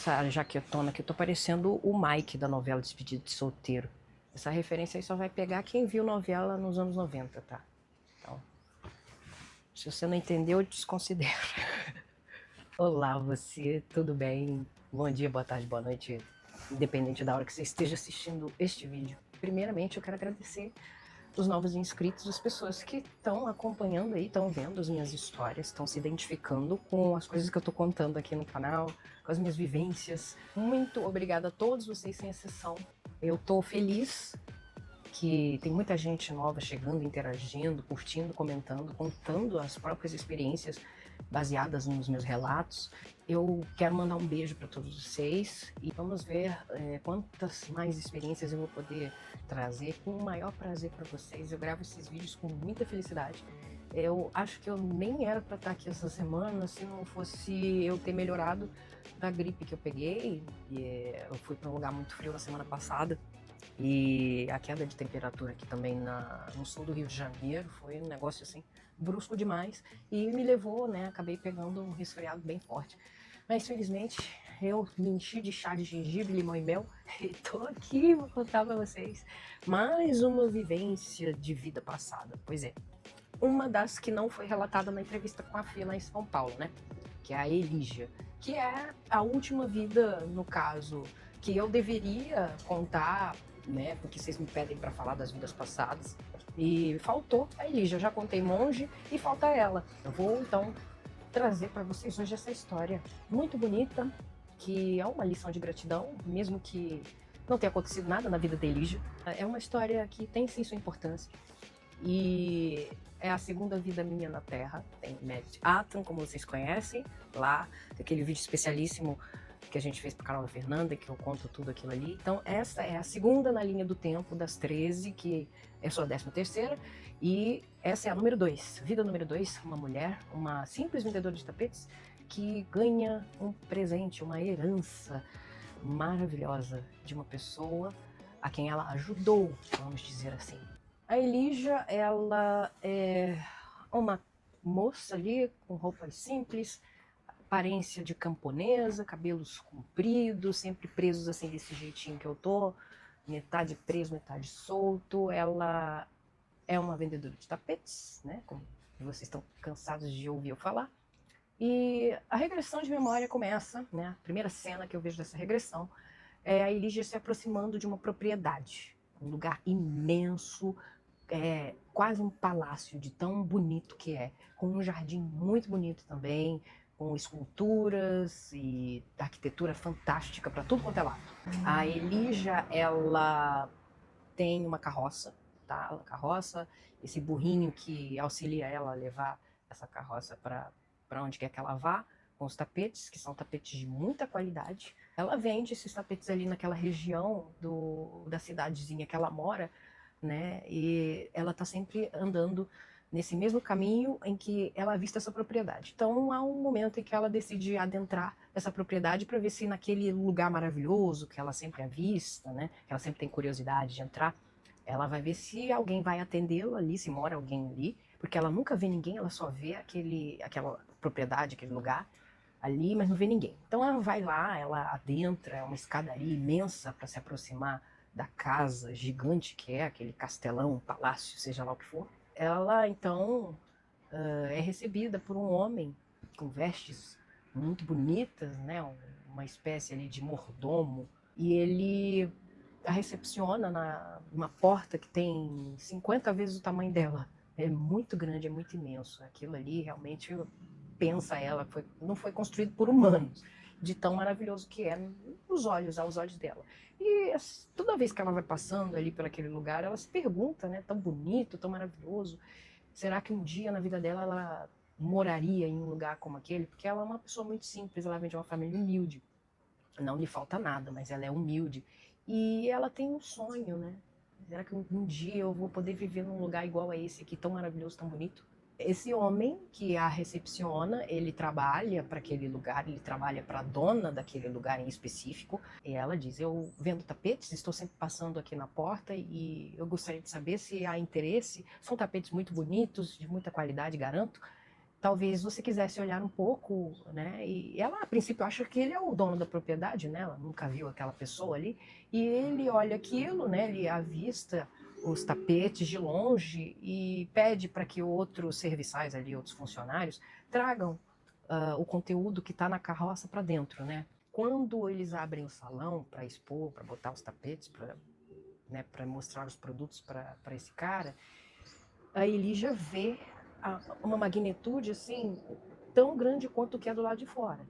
essa jaquetona aqui, eu tô parecendo o Mike da novela Despedida de Solteiro. Essa referência aí só vai pegar quem viu novela nos anos 90, tá? Então, se você não entendeu, eu desconsidero. Olá, você, tudo bem? Bom dia, boa tarde, boa noite, independente da hora que você esteja assistindo este vídeo. Primeiramente, eu quero agradecer os novos inscritos, as pessoas que estão acompanhando aí, estão vendo as minhas histórias, estão se identificando com as coisas que eu tô contando aqui no canal, com as minhas vivências. Muito obrigada a todos vocês, sem exceção. Eu tô feliz que tem muita gente nova chegando, interagindo, curtindo, comentando, contando as próprias experiências baseadas nos meus relatos. Eu quero mandar um beijo para todos vocês e vamos ver quantas mais experiências eu vou poder trazer com o maior prazer para vocês. Eu gravo esses vídeos com muita felicidade. Eu acho que eu nem era para estar aqui essa semana se não fosse eu ter melhorado da gripe que eu peguei. Eu fui para um lugar muito frio na semana passada. E a queda de temperatura aqui também no sul do Rio de Janeiro foi um negócio assim brusco demais e me levou, né, acabei pegando um resfriado bem forte. Mas felizmente eu me enchi de chá de gengibre, limão e mel e tô aqui, vou contar pra vocês mais uma vivência de vida passada. Pois é, uma das que não foi relatada na entrevista com a Fia lá em São Paulo, né, que é a Elígia, que é a última vida, no caso, que eu deveria contar, né? Porque vocês me pedem para falar das vidas passadas. E faltou a Elígia, eu já contei Monge e falta ela. Eu vou então trazer para vocês hoje essa história muito bonita, que é uma lição de gratidão, mesmo que não tenha acontecido nada na vida da Elígia. É uma história que tem sim sua importância. E é a segunda vida minha na Terra. Tem Mérito Atom, como vocês conhecem, lá, aquele vídeo especialíssimo que a gente fez pro canal da Fernanda, que eu conto tudo aquilo ali. Então, essa é a segunda na linha do tempo das 13, que eu sou a 13ª, e essa é a número 2. Vida número 2, uma mulher, uma simples vendedora de tapetes, que ganha um presente, uma herança maravilhosa de uma pessoa a quem ela ajudou, vamos dizer assim. A Elígia, ela é uma moça ali com roupas simples, aparência de camponesa, cabelos compridos, sempre presos assim desse jeitinho que eu tô, metade preso, metade solto. Ela é uma vendedora de tapetes, né, como vocês estão cansados de ouvir eu falar. E a regressão de memória começa, né, a primeira cena que eu vejo dessa regressão é a Elígia se aproximando de uma propriedade, um lugar imenso, quase um palácio de tão bonito que é, com um jardim muito bonito também, com esculturas e arquitetura fantástica para tudo quanto é lado. A Elígia, ela tem uma carroça, tá? Uma carroça, esse burrinho que auxilia ela a levar essa carroça para onde quer que ela vá, com os tapetes, que são tapetes de muita qualidade. Ela vende esses tapetes ali naquela região da cidadezinha que ela mora, né? E ela está sempre andando nesse mesmo caminho em que ela avista essa propriedade. Então há um momento em que ela decide adentrar essa propriedade para ver se naquele lugar maravilhoso que ela sempre avista, né? Que ela sempre tem curiosidade de entrar, ela vai ver se alguém vai atendê-la ali, se mora alguém ali, porque ela nunca vê ninguém, ela só vê aquela propriedade, aquele lugar ali, mas não vê ninguém. Então ela vai lá, ela adentra, é uma escadaria imensa para se aproximar da casa gigante que é, aquele castelão, palácio, seja lá o que for. Ela então é recebida por um homem com vestes muito bonitas, né, uma espécie ali de mordomo, e ele a recepciona numa porta que tem 50 vezes o tamanho dela. É muito grande, é muito imenso. Aquilo ali realmente pensa ela, não foi construído por humanos, de tão maravilhoso que é aos olhos dela. E toda vez que ela vai passando ali por aquele lugar, ela se pergunta, né, tão bonito, tão maravilhoso, será que um dia na vida dela ela moraria em um lugar como aquele? Porque ela é uma pessoa muito simples, ela vem de uma família humilde, não lhe falta nada, mas ela é humilde. E ela tem um sonho, né? Será que um dia eu vou poder viver num lugar igual a esse aqui, tão maravilhoso, tão bonito? Esse homem que a recepciona, ele trabalha para aquele lugar, ele trabalha para a dona daquele lugar em específico. E ela diz, eu vendo tapetes, estou sempre passando aqui na porta e eu gostaria de saber se há interesse. São tapetes muito bonitos, de muita qualidade, garanto. talvez você quisesse olhar um pouco, né? E ela, a princípio, acha que ele é o dono da propriedade, né? Ela nunca viu aquela pessoa ali. E ele olha aquilo, né? Ele avista os tapetes de longe e pede para que outros serviçais ali, outros funcionários, tragam o conteúdo que está na carroça para dentro, né? Quando eles abrem o salão para expor, para botar os tapetes, para, né, para mostrar os produtos para esse cara, a Elija vê uma magnitude assim tão grande quanto o que é do lado de fora.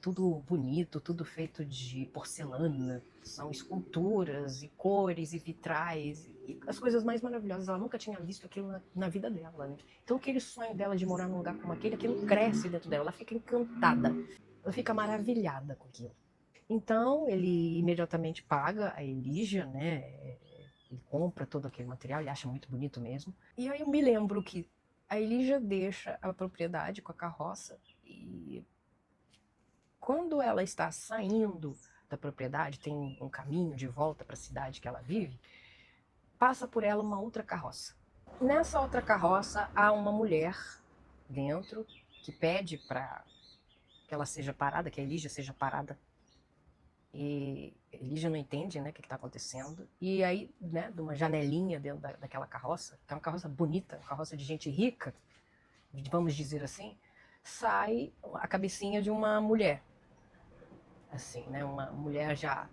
Tudo bonito, tudo feito de porcelana, são esculturas e cores e vitrais e as coisas mais maravilhosas. Ela nunca tinha visto aquilo na vida dela, né? Então aquele sonho dela de morar num lugar como aquele, aquilo cresce dentro dela, ela fica encantada, ela fica maravilhada com aquilo. Então ele imediatamente paga a Elija, né? Ele compra todo aquele material, ele acha muito bonito mesmo. E aí eu me lembro que a Elija deixa a propriedade com a carroça e quando ela está saindo da propriedade, tem um caminho de volta para a cidade que ela vive, passa por ela uma outra carroça. Nessa outra carroça há uma mulher dentro que pede para que ela seja parada, que a Elija seja parada. E Elija não entende, né, o que está acontecendo. E aí, né, de uma janelinha dentro daquela carroça, que é uma carroça bonita, uma carroça de gente rica, vamos dizer assim, sai a cabecinha de uma mulher. Assim, né, uma mulher já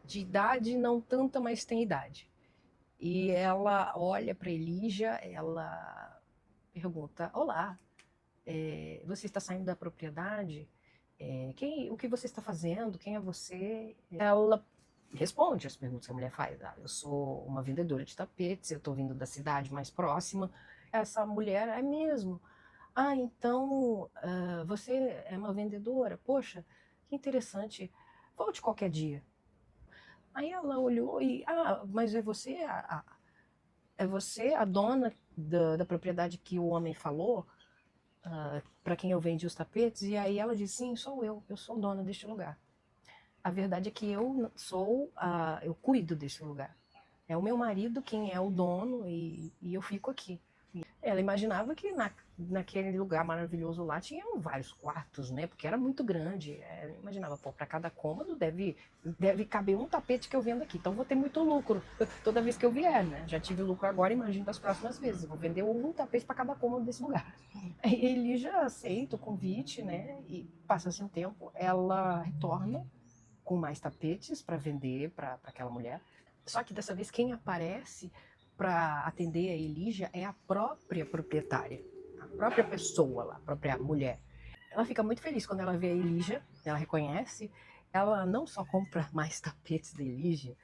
de idade, não tanta, mas tem idade. E ela olha para Elija, ela pergunta: Olá, você está saindo da propriedade? O que você está fazendo? Quem é você? Ela responde as perguntas que a mulher faz. Eu sou uma vendedora de tapetes, eu estou vindo da cidade mais próxima. Essa mulher é mesmo. Então você é uma vendedora? Poxa, que interessante. Volte qualquer dia. Aí ela olhou e, mas é você a dona da propriedade que o homem falou, para quem eu vendi os tapetes? E aí ela disse, sim, sou eu sou dona deste lugar. A verdade é que eu cuido desse lugar. É o meu marido quem é o dono e eu fico aqui. Ela imaginava que naquele lugar maravilhoso lá tinham vários quartos, né? Porque era muito grande. Ela imaginava, pô, para cada cômodo deve caber um tapete que eu vendo aqui. Então vou ter muito lucro toda vez que eu vier, né? Já tive lucro agora, imagino das próximas vezes. Vou vender um tapete para cada cômodo desse lugar. Ele já aceita o convite, né? E passa-se um tempo, ela retorna com mais tapetes para vender para aquela mulher. Só que dessa vez quem aparece para atender a Elija é a própria proprietária, a própria pessoa lá, a própria mulher. Ela fica muito feliz quando ela vê a Elija, ela reconhece. Ela não só compra mais tapetes da Elija,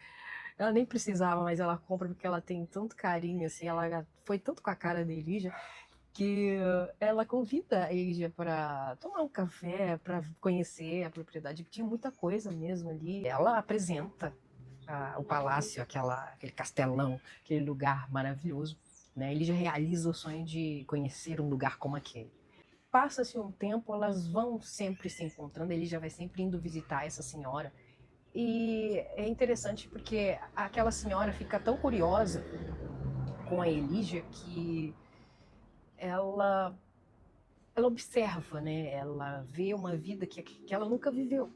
ela nem precisava, mas ela compra porque ela tem tanto carinho, assim, ela foi tanto com a cara da Elija que ela convida a Elija para tomar um café, para conhecer a propriedade, que tinha muita coisa mesmo ali. Ela apresenta o palácio, aquele castelão, aquele lugar maravilhoso, né? Elija realiza o sonho de conhecer um lugar como aquele. Passa-se um tempo, elas vão sempre se encontrando, a Elija vai sempre indo visitar essa senhora. E é interessante porque aquela senhora fica tão curiosa com a Elija que ela observa, né? Ela vê uma vida que ela nunca viveu.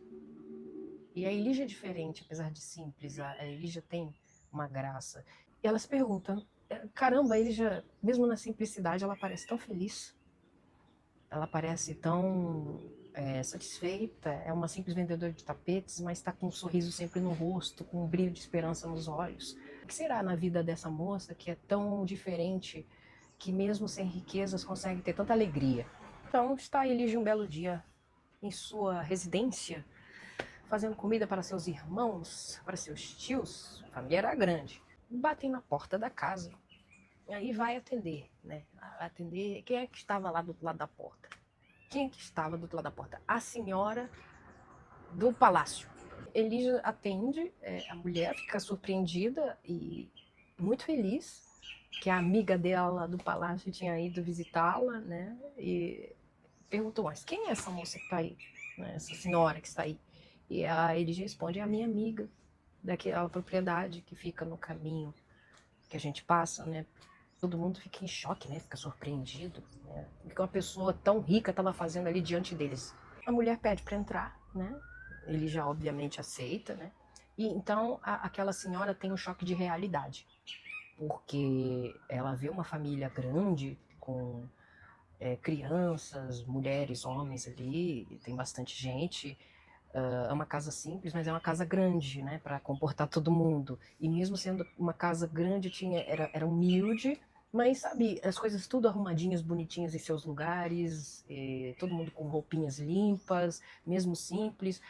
E a Elija é diferente, apesar de simples. A Elija tem uma graça. E ela se pergunta, caramba, a Elija, mesmo na simplicidade, ela parece tão feliz. Ela parece tão satisfeita. É uma simples vendedora de tapetes, mas está com um sorriso sempre no rosto, com um brilho de esperança nos olhos. O que será na vida dessa moça que é tão diferente, que mesmo sem riquezas consegue ter tanta alegria? Então está Elija um belo dia em sua residência, fazendo comida para seus irmãos, para seus tios. A família era grande. Batem na porta da casa. E aí vai atender, né? Atender. Quem é que estava lá do outro lado da porta? Quem é que estava do outro lado da porta? A senhora do palácio. Elija atende, a mulher fica surpreendida e muito feliz que a amiga dela do palácio tinha ido visitá-la, né? E perguntou, mas quem é essa moça que está aí? Né? Essa senhora que está aí? E a Elija responde, é a minha amiga, daquela propriedade que fica no caminho que a gente passa, né? Todo mundo fica em choque, né? Fica surpreendido, né? O que uma pessoa tão rica estava fazendo ali diante deles. A mulher pede para entrar, né? Ele já obviamente aceita, né? E então aquela senhora tem um choque de realidade, porque ela vê uma família grande com crianças, mulheres, homens ali, tem bastante gente. É uma casa simples, mas é uma casa grande, né, para comportar todo mundo. E mesmo sendo uma casa grande, era humilde, mas sabe, as coisas tudo arrumadinhas, bonitinhas em seus lugares, todo mundo com roupinhas limpas, mesmo simples.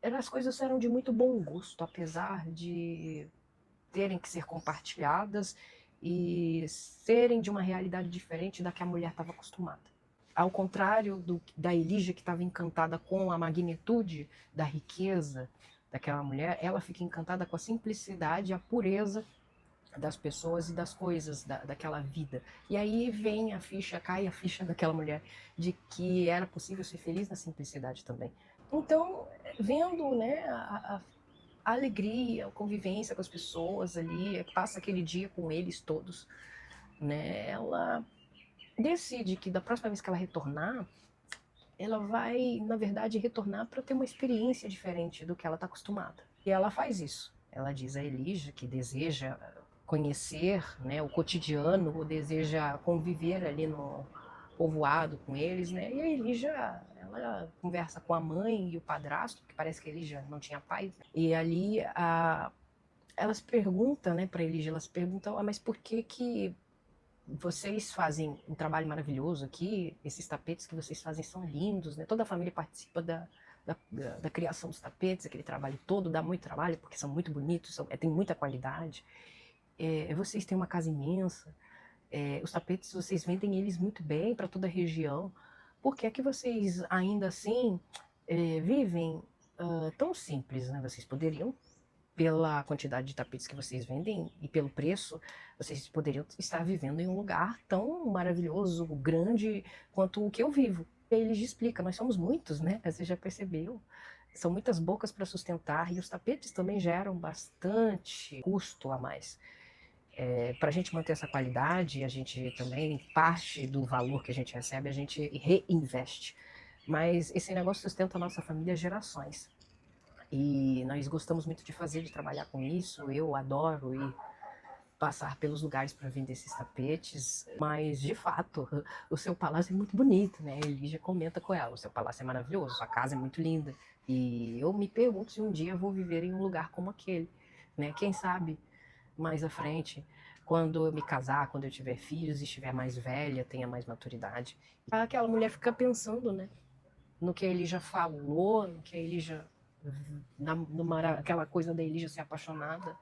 As coisas eram de muito bom gosto, apesar de terem que ser compartilhadas e serem de uma realidade diferente da que a mulher estava acostumada. Ao contrário da Elígia, que estava encantada com a magnitude da riqueza daquela mulher, ela fica encantada com a simplicidade e a pureza das pessoas e das coisas daquela vida. E aí vem a ficha, cai a ficha daquela mulher de que era possível ser feliz na simplicidade também. Então, vendo, né, a alegria, a convivência com as pessoas ali, passa aquele dia com eles todos, né? Ela decide que da próxima vez que ela retornar, ela vai, na verdade, retornar para ter uma experiência diferente do que ela está acostumada. E ela faz isso. Ela diz a Elígia que deseja conhecer, né, o cotidiano, ou deseja conviver ali no povoado com eles, né? E a Elígia, ela conversa com a mãe e o padrasto, que parece que a Elígia não tinha pai. E ali elas perguntam, né, para Elígia, elas perguntam, mas por que vocês fazem um trabalho maravilhoso aqui, esses tapetes que vocês fazem são lindos, né? Toda a família participa da criação dos tapetes, aquele trabalho todo, dá muito trabalho, porque são muito bonitos, tem muita qualidade. Vocês têm uma casa imensa, os tapetes vocês vendem eles muito bem para toda a região. Por que é que vocês ainda assim vivem tão simples, né? Vocês poderiam, pela quantidade de tapetes que vocês vendem e pelo preço, vocês poderiam estar vivendo em um lugar tão maravilhoso, grande, quanto o que eu vivo. E aí ele explica, nós somos muitos, né? Você já percebeu? São muitas bocas para sustentar e os tapetes também geram bastante custo a mais. Para a gente manter essa qualidade, a gente também, parte do valor que a gente recebe, a gente reinveste. Mas esse negócio sustenta a nossa família há gerações. E nós gostamos muito de fazer, de trabalhar com isso. Eu adoro ir passar pelos lugares para vender esses tapetes. Mas, de fato, o seu palácio é muito bonito, né? A Elígia comenta com ela, o seu palácio é maravilhoso, sua casa é muito linda. E eu me pergunto se um dia eu vou viver em um lugar como aquele, né? Quem sabe mais à frente, quando eu me casar, quando eu tiver filhos, estiver mais velha, tenha mais maturidade. Aquela mulher fica pensando, né? No que a Elígia falou, no que a Elígia, aquela coisa da Elígia ser apaixonada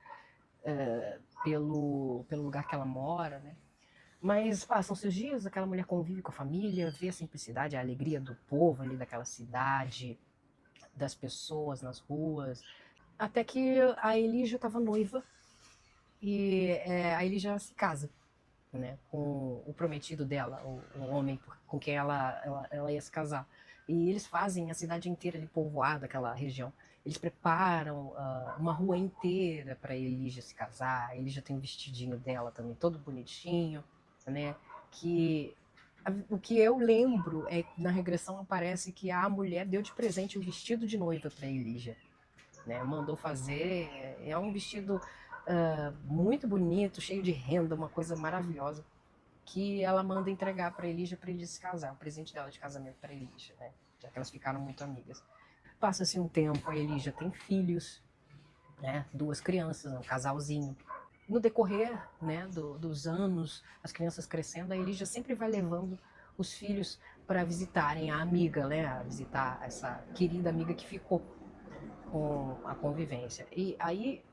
pelo lugar que ela mora, né? Mas passam-se os dias, aquela mulher convive com a família, vê a simplicidade, a alegria do povo ali daquela cidade, das pessoas nas ruas, até que a Elígia estava noiva e a Elígia se casa, né, com o prometido dela, o homem com quem ela ia se casar. E eles fazem a cidade inteira de povoada, aquela região. Eles preparam uma rua inteira para Elígia se casar. A Elígia tem um vestidinho dela também, todo bonitinho, né? O que eu lembro é que na regressão aparece que a mulher deu de presente o vestido de noiva para Elígia, né? Mandou fazer, é um vestido muito bonito, cheio de renda, uma coisa maravilhosa, que ela manda entregar para Elígia se casar, o presente dela de casamento para Elígia, né? Já que elas ficaram muito amigas. Passa-se um tempo, a Elígia tem filhos, né? 2 crianças, um casalzinho. No decorrer, né, dos anos, as crianças crescendo, a Elígia sempre vai levando os filhos para visitarem a amiga, né? A visitar essa querida amiga que ficou com a convivência. E aí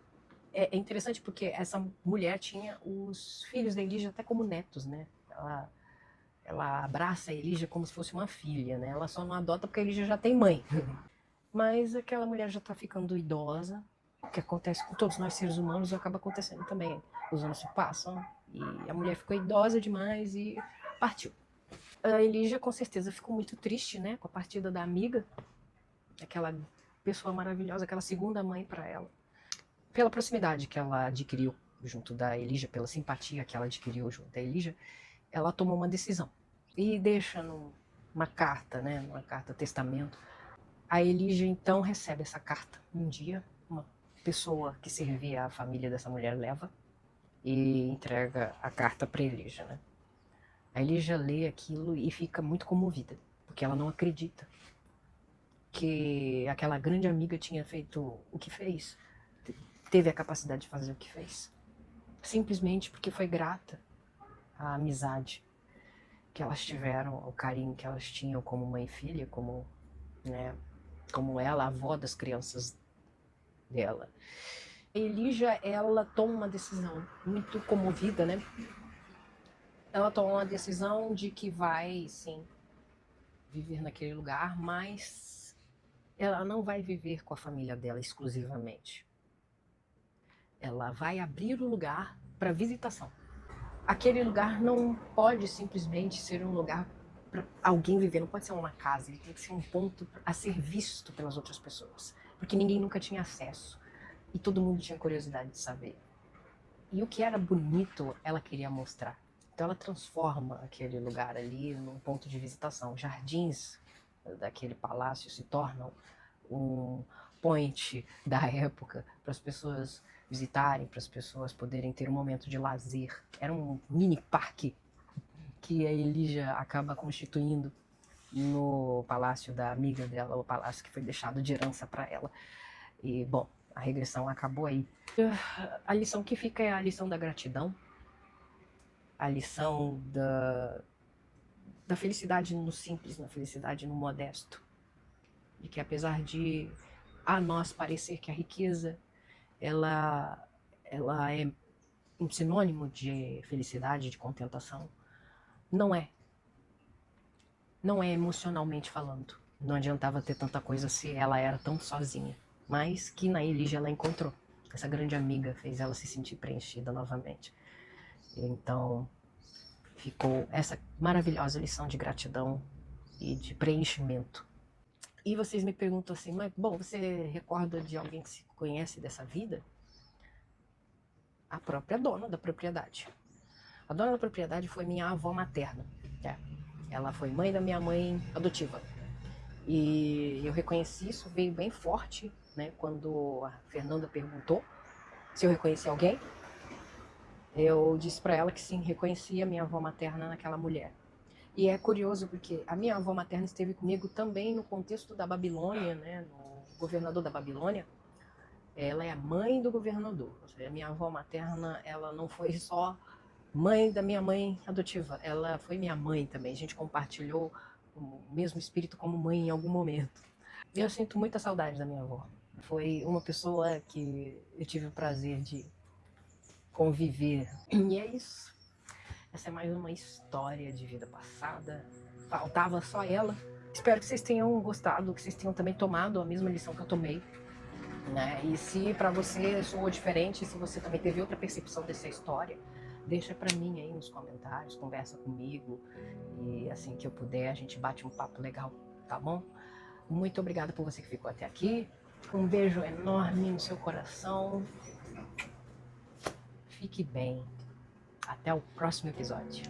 é interessante porque essa mulher tinha os filhos da Elígia até como netos, né? Ela abraça a Elígia como se fosse uma filha, né? Ela só não adota porque a Elígia já tem mãe. Mas aquela mulher já está ficando idosa, o que acontece com todos nós seres humanos acaba acontecendo também. Os anos se passam e a mulher ficou idosa demais e partiu. A Elígia com certeza ficou muito triste, né, com a partida da amiga, aquela pessoa maravilhosa, aquela segunda mãe para ela, pela proximidade que ela adquiriu junto da Elija, pela simpatia que ela adquiriu junto da Elija, ela tomou uma decisão. E deixa numa carta, né, uma carta testamento. A Elija então recebe essa carta um dia, uma pessoa que servia a família dessa mulher leva e entrega a carta para Elija, né? A Elija lê aquilo e fica muito comovida, porque ela não acredita que aquela grande amiga tinha feito o que fez, teve a capacidade de fazer o que fez, simplesmente porque foi grata à amizade que elas tiveram, ao carinho que elas tinham como mãe e filha, como, né, como ela, a avó das crianças dela. Elija, ela toma uma decisão muito comovida, né? Ela toma uma decisão de que vai, sim, viver naquele lugar, mas ela não vai viver com a família dela exclusivamente. Ela vai abrir o lugar para visitação. Aquele lugar não pode simplesmente ser um lugar para alguém viver, não pode ser uma casa, ele tem que ser um ponto a ser visto pelas outras pessoas, porque ninguém nunca tinha acesso e todo mundo tinha curiosidade de saber. E o que era bonito, ela queria mostrar. Então ela transforma aquele lugar ali num ponto de visitação. Jardins daquele palácio se tornam um point da época para as pessoas visitarem, para as pessoas poderem ter um momento de lazer. Era um mini parque que a Elija acaba constituindo no palácio da amiga dela, o palácio que foi deixado de herança para ela. E, bom, a regressão acabou aí. A lição que fica é a lição da gratidão, a lição da felicidade no simples, na felicidade no modesto. De que apesar de a nós parecer que a riqueza ela é um sinônimo de felicidade, de contentação, não é. Não é emocionalmente falando. Não adiantava ter tanta coisa se ela era tão sozinha. Mas que na Elija ela encontrou. Essa grande amiga fez ela se sentir preenchida novamente. Então, ficou essa maravilhosa lição de gratidão e de preenchimento. E vocês me perguntam assim, mas bom, você recorda de alguém que se conhece dessa vida? A própria dona da propriedade. A dona da propriedade foi minha avó materna. É. Ela foi mãe da minha mãe adotiva. E eu reconheci isso, veio bem forte, né? Quando a Fernanda perguntou se eu reconheci alguém, eu disse para ela que sim, reconhecia a minha avó materna naquela mulher. E é curioso porque a minha avó materna esteve comigo também no contexto da Babilônia, né? No governador da Babilônia. Ela é a mãe do governador. Ou seja, a minha avó materna, ela não foi só mãe da minha mãe adotiva, ela foi minha mãe também. A gente compartilhou o mesmo espírito como mãe em algum momento. Eu sinto muita saudade da minha avó. Foi uma pessoa que eu tive o prazer de conviver. E é isso. Essa é mais uma história de vida passada. Faltava só ela. Espero que vocês tenham gostado, que vocês tenham também tomado a mesma lição que eu tomei. Né? E se para você soou diferente, se você também teve outra percepção dessa história, deixa para mim aí nos comentários, conversa comigo e assim que eu puder a gente bate um papo legal, tá bom? Muito obrigada por você que ficou até aqui. Um beijo enorme no seu coração. Fique bem. Até o próximo episódio.